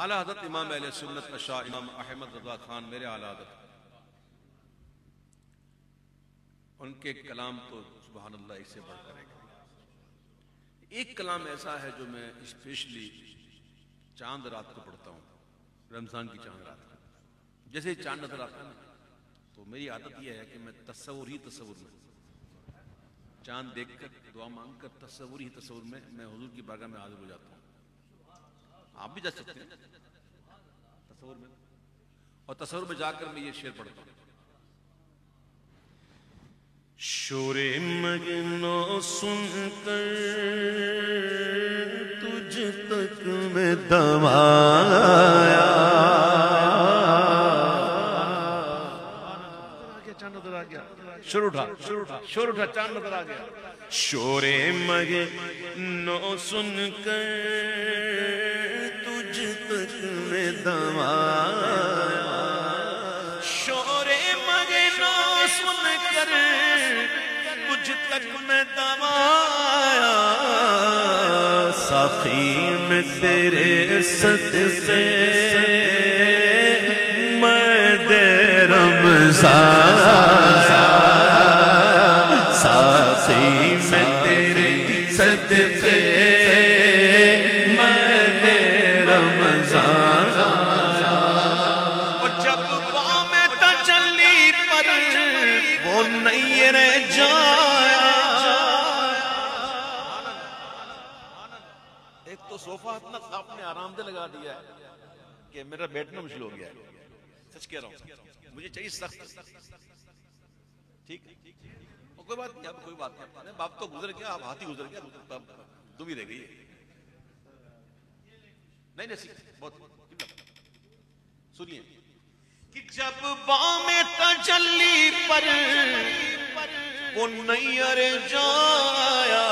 اعلیٰ حضرت امام اہل سنت شاہ امام احمد رضا خان میرے اعلیٰ حضرت، ان کے کلام تو سبحان اللہ اس سے بڑھ کر ایک کلام ایسا ہے جو میں اسپیشلی چاند رات کو پڑھتا ہوں، رمضان کی چاند رات کو جیسے ہی چاند نظر آتا ہے نا تو میری عادت یہ ہے کہ میں تصور میں چاند دیکھ کر دعا مانگ کر تصور میں میں حضور کی بارگاہ میں حاضر ہو جاتا ہوں۔ آپ بھی جا سکتے ہیں تصور میں، اور تصور میں جا کر میں یہ شعر پڑھتا ہوں۔ شور مگنو سن کر تجھ تک میں دمایا، چاند نظر آ گیا، شور اٹھا چاند نظر آ گیا۔ شور مگنو سن کر تجھ تک میں دمایا، شور مگنو سن کر تجھ تک میں دمایا، ساقی میں تیرے صدقے مد رمضان، ساقی میں تیرے صدقے مد رمضان، اور جب بام تجلی پر وہ نہیں رہ جایا۔ ایک تو صوفہ اتنا آپ نے آرام دہ لگا دیا ہے کہ میرا بیٹھنا مشکل ہو گیا ہے، سچ کہہ رہا ہوں، مجھے چاہیے سخت، ٹھیک ہے، کوئی بات نہیں، اب کوئی بات نہیں، باپ تو گزر گیا، اب ہاتھی گزر گیا، تم ہی رہ گئی ہے، نہیں بہت سنیے کہ جب بام تجلی پر وہ نیر جایا،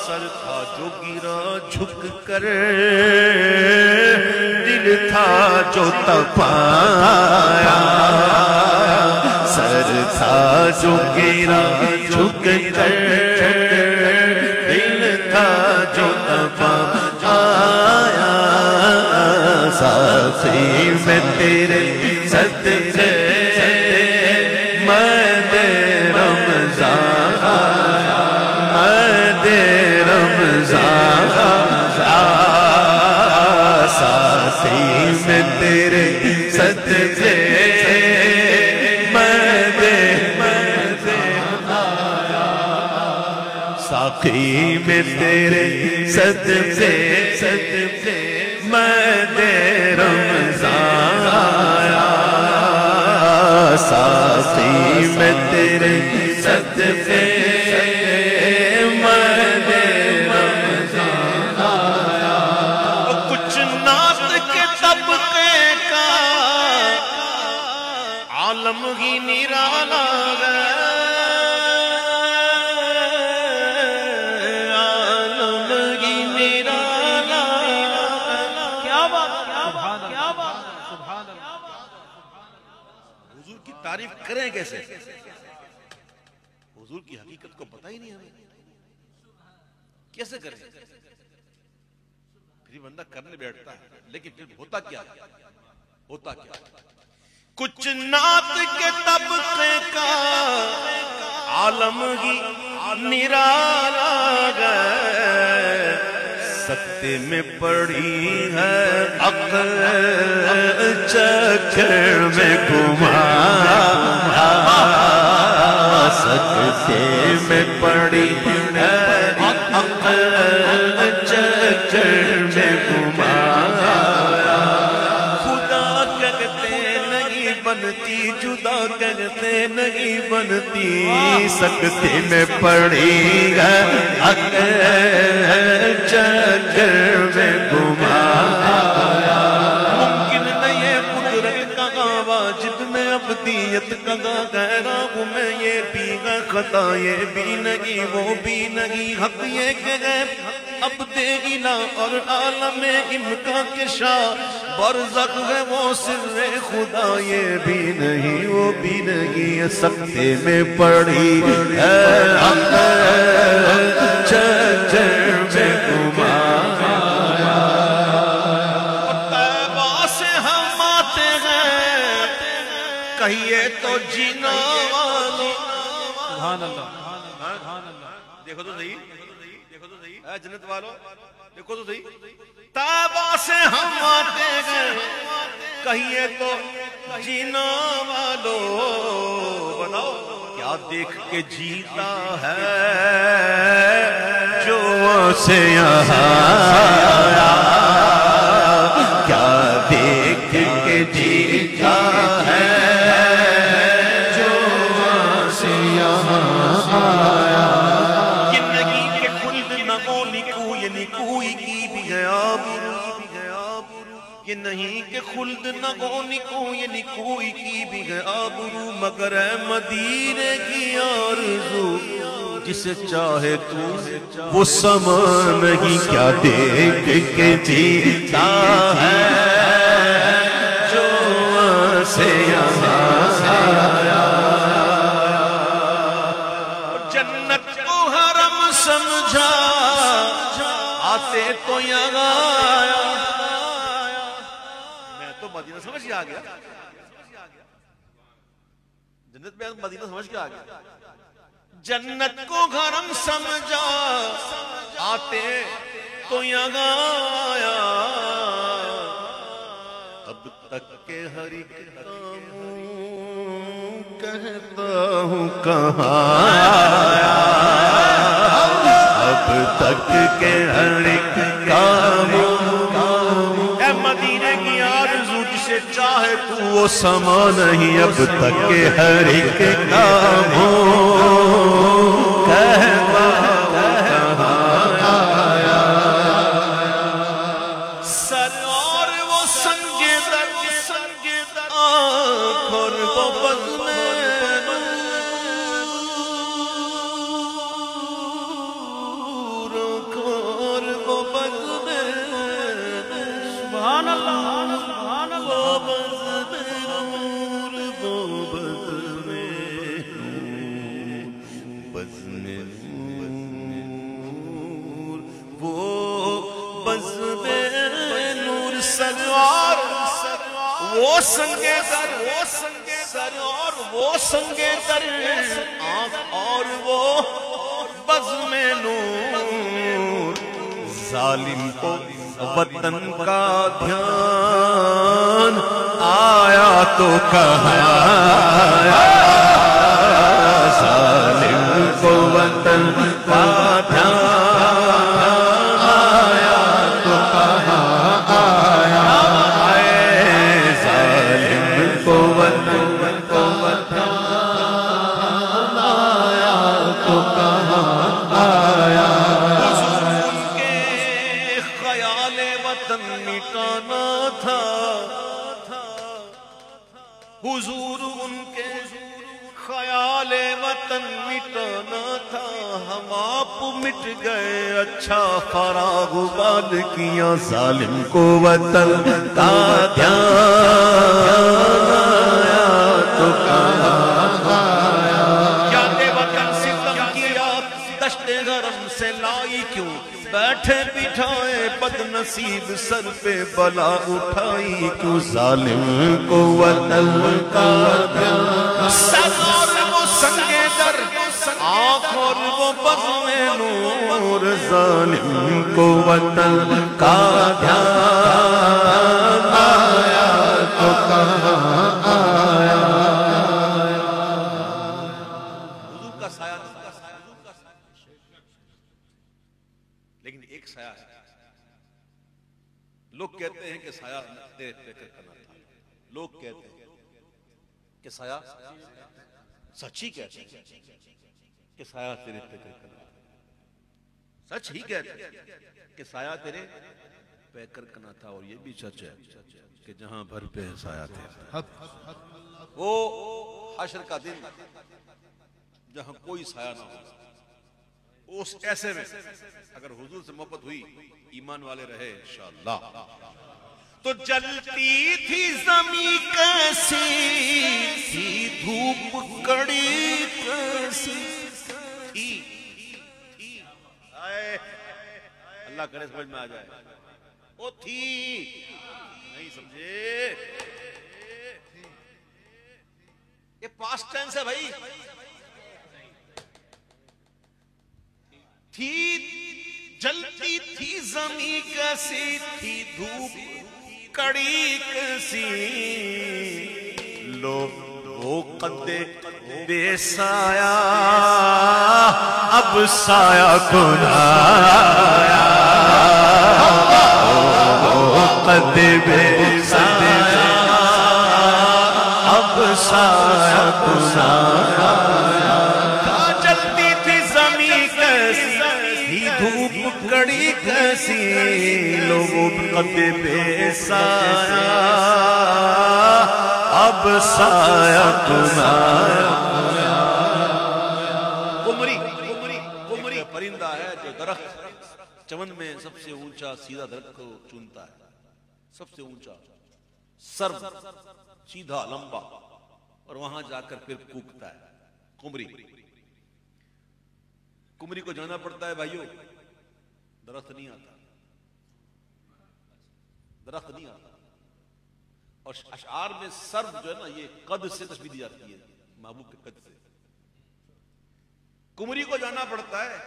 سر تھا جو گرا جھک کر، دل تھا جو تپایا، سر تھا جو گرا جھک کر، دل تھا جو تپایا، ساقی میں تیرے صدقے مد رمضان، مد رمضان، ساقی میں تیرے صدقے مد ساقی میں تیرے صدقے مد رمضان آیا، ساقی میں تیرے صدقے مد رمضان آیا، کچھ ناز کے طبقے کا عالم ہی نرالا گیا، تعریف کریں کیسے؟ حضور کی حقیقت کو پتہ ہی نہیں ہمیں، کیسے کریں؟ پھر بندہ کرنے بیٹھتا ہے، لیکن پھر ہوتا کیا؟ کچھ نعت کے طبقے کا عالم ہی نرالا گئے، سکتے میں پڑی ہے عقل چکر میں گھما، سکتے میں پڑی ہے عقل چکر میں گھما، خدا کہتے نہیں بنتی، جدا کہتے نہیں بنتی، سکتے میں پڑی ہے عقل چکر میں گھما، ممکن نہیں ہے قدرت کہاں، واجب میں ابدیت کہاں، کہہ رہا ہوں میں یہ بھی ہے خطا، یہ بھی نہیں وہ بھی نہیں، حق یہ کہ ہے عبد الہ اور عالم امکان کے شاہ، برزخ ہے وہ سر خدا، یہ بھی نہیں وہ بھی نہیں، سکتے میں پڑی ہے چکر میں گھما، کہیے تو جینا والو. سبحان اللہ سبحان اللہ. دیکھو تو صحیح اے جنت والو دیکھو تو صحیح. طیبہ سے ہم آتے ہیں کہیے تو جینا والو. بتاؤ کیا دیکھ کے جیتا ہے جو سے یہاں آیا. کیا دیکھ کے جیتا ہے جو سے یہاں آیا. یہ نہیں کہ خلد نہ ہو نکو یہ نکوئی کی بھی گیا. یہ نہیں کہ خلد نہ ہو نکو یہ نکوئی کی بھی گیا برو. مگر اے مدینے کی آرزو جسے چاہے تو وہ سما نہیں. کیا دیکھ کے جیتا ہے جو سے یہاں آیا. جنت کو حرم سمجھا آتے تو یہاں آیا. میں تو مدینہ سمجھ کے آ گیا. جنت میں مدینہ سمجھ کے آ گیا. جنت کو حرم سمجھا آتے تو یہاں آیا. اب تک کے ہر ایک کام کہتا ہوں کہاں آیا. اب تک کے ہر ایک کام اے مدینے کی آرزو جسے چاہے تو وہ سما نہیں. اب تک کے ہر ایک کام کہتا کہاں آیا. سر اور وہ سنگ در آنکھ اور وہ بزم نور اور وہ بزم سبحان اللہ سبحان اللہ. وہ بزم نور وہ بزم نور وہ بزم نور. سرور وہ سنگے در سر اور وہ سنگے در آنکھ اور وہ بزم نور. ظالم کو وطن کا دھیان آیا تو کہاں آیا. ظالم کو وطن کا دھیان آیا تو کہاں آیا. ظالم کو وطن کا دھیان آیا تو کہاں آیا. مٹانا تھا حضور ان کے خیال وطن مٹانا تھا. ہم آپ مٹ گئے اچھا فراغ بال کیا. ظالم کو وطن کا دھیان آیا تو کہاں آیا. یاد وطن ستم کیا دشت گرم سے لائی کیوں. بیٹھے بٹھائے بد نصیب سر پہ بلا اٹھائی کیوں. ظالم کو وطن کا دھیان سر اور وہ سنگے در آنکھ اور وہ بزم نور. ظالم کو وطن کا دھیان آیا تو کہاں آیا. حضور کا سایہ لیکن ایک سایہ ہے. لوگ کہتے ہیں کہ سایہ تیرے فکر کرنا تھا. لوگ کہتے ہیں کہ سایہ سچ ہی کہتے ہیں کہ سایہ تیرے فکر کرنا تھا. سچ ہی کہتے ہیں کہ سایہ تیرے فکر کرنا تھا. اور یہ بھی سچ ہے کہ جہاں بھر پہ سایہ تیرا. وہ حشر کا دن جہاں کوئی سایہ نہ ہو اس ایسے میں اگر حضور سے محبت ہوئی ایمان والے رہے انشاءاللہ. تو جلتی تھی زمین کیسی تھی دھوپ کڑی کیسی تھی. اللہ کرے سمجھ میں آ جائے. وہ تھی نہیں سمجھے. پاسٹ ٹینس ہے بھائی. تھی جلتی تھی زمین کیسی تھی دھوپ کڑی کیسی لو وہ قد بے سایہ اب سایہ کن آیا وہ قد بے سایہ اب سایہ کن آیا جلتی تھی زمین کیسی دھوپ کڑی کیسی لوگوں قد بے سایہ اب سایہ تمہارا. قمری پرندہ ہے جو درخت چمن میں سب سے اونچا سیدھا درخت کو چنتا ہے, سب سے اونچا سر سیدھا لمبا, اور وہاں جا کر پھر کوکتا ہے. قمری کو جانا پڑتا ہے بھائیو, درخت نہیں آتا, درخت نہیں آتا. اور اشعار میں سرد جو ہے نا یہ قد سے تشبیہ دی جاتی ہے, محبوب کے قد سے. قمری کو جانا پڑتا ہے,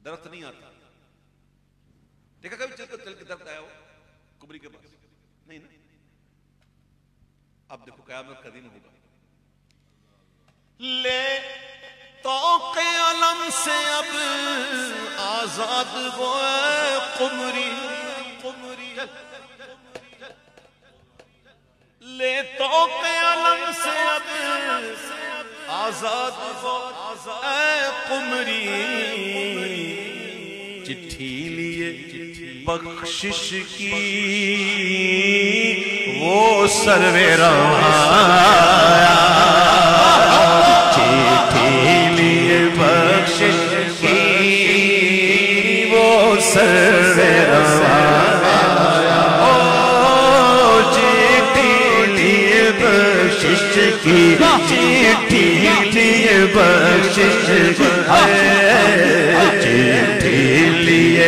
درخت نہیں آتا. دیکھا کبھی چل کے درخت آیا ہو قمری کے پاس؟ نہیں نا. اب دیکھو قیامت کا دن ہوگا, لے توق علم سے اب آزاد وہ قمری, لے توق علم سے اب آزاد وہ اے قمری, چٹھی لیے بخشش کی وہ سروے روایا, چٹھی لیے بخشش کی وہ سروے روایا, چٹھی لیے بخشش کی, چٹھی لیے بخشش چٹھی لیے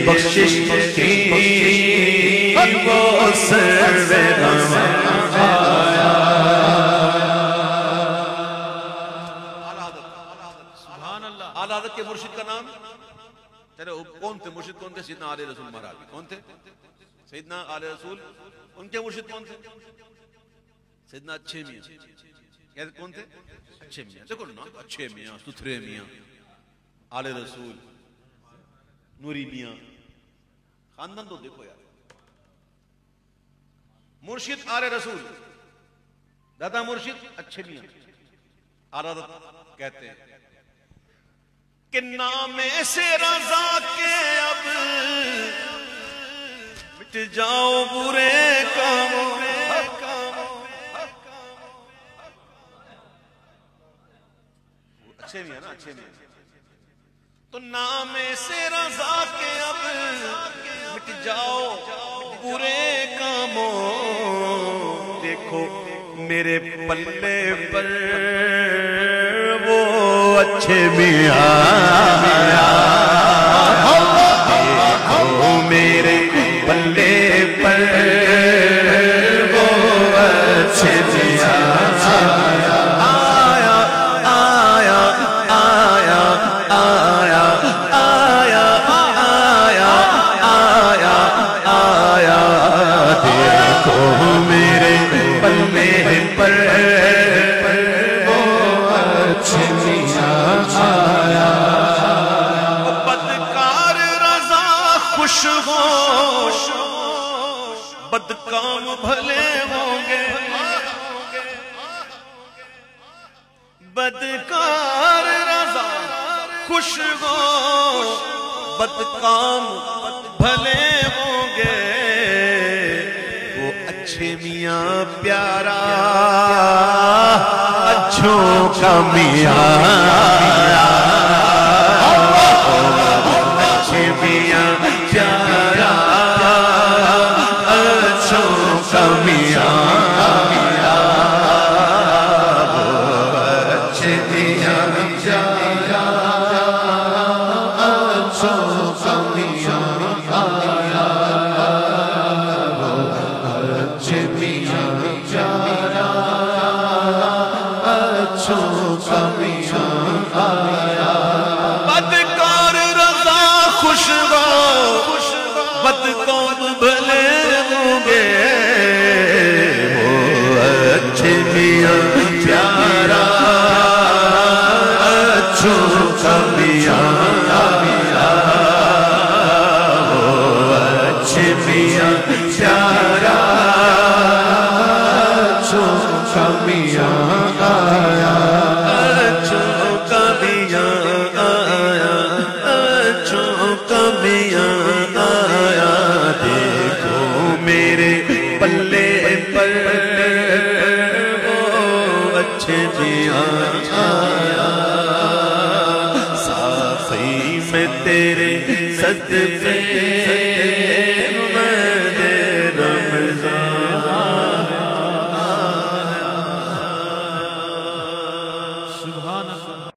بخشش کی وہ سروے روایا. اعلی حضرت کے مرشد کا نام تیرے کون تھے؟ مرشد کون تھے؟ سیدنا آل رسول مہاراج. کون تھے؟ سیدنا آل رسول. ان کے مرشد کون تھے؟ سیدنا اچھے میاں. کہتے کون تھے؟ اچھے میاں. دیکھو نا, اچھے میاں, ستھرے میاں, آل رسول, نوری میاں, خاندان تو دیکھو یار. مرشد آل رسول, دادا مرشد اچھے میاں. اعلیٰ حضرت کہتے ہیں کہ نام سے رضا کے اب مٹ جاؤ برے کاموں. اچھے میاں نا, اچھے میاں. تو نام سے رضا کے اب مٹ جاؤ برے کاموں. دیکھو میرے پلے پر وہ اچھے میاں, دیکھو میرے پلے پر وہ اچھے میاں. بدکام بھلے ہوں گے, بدکار رضا خوش ہو, بدکام بھلے ہوں گے. وہ اچھے میاں پیارا اچھوں کا میاں, اچھے میاں پیارا اچھوں کا میاں, اچھے میاں پیارا اچھوں کا میاں, اچھے میاں پیارا بھلے ہوں گے وہ اچھے میاں پیارا اچھوں کا میاں وہ اچھے میاں پیارا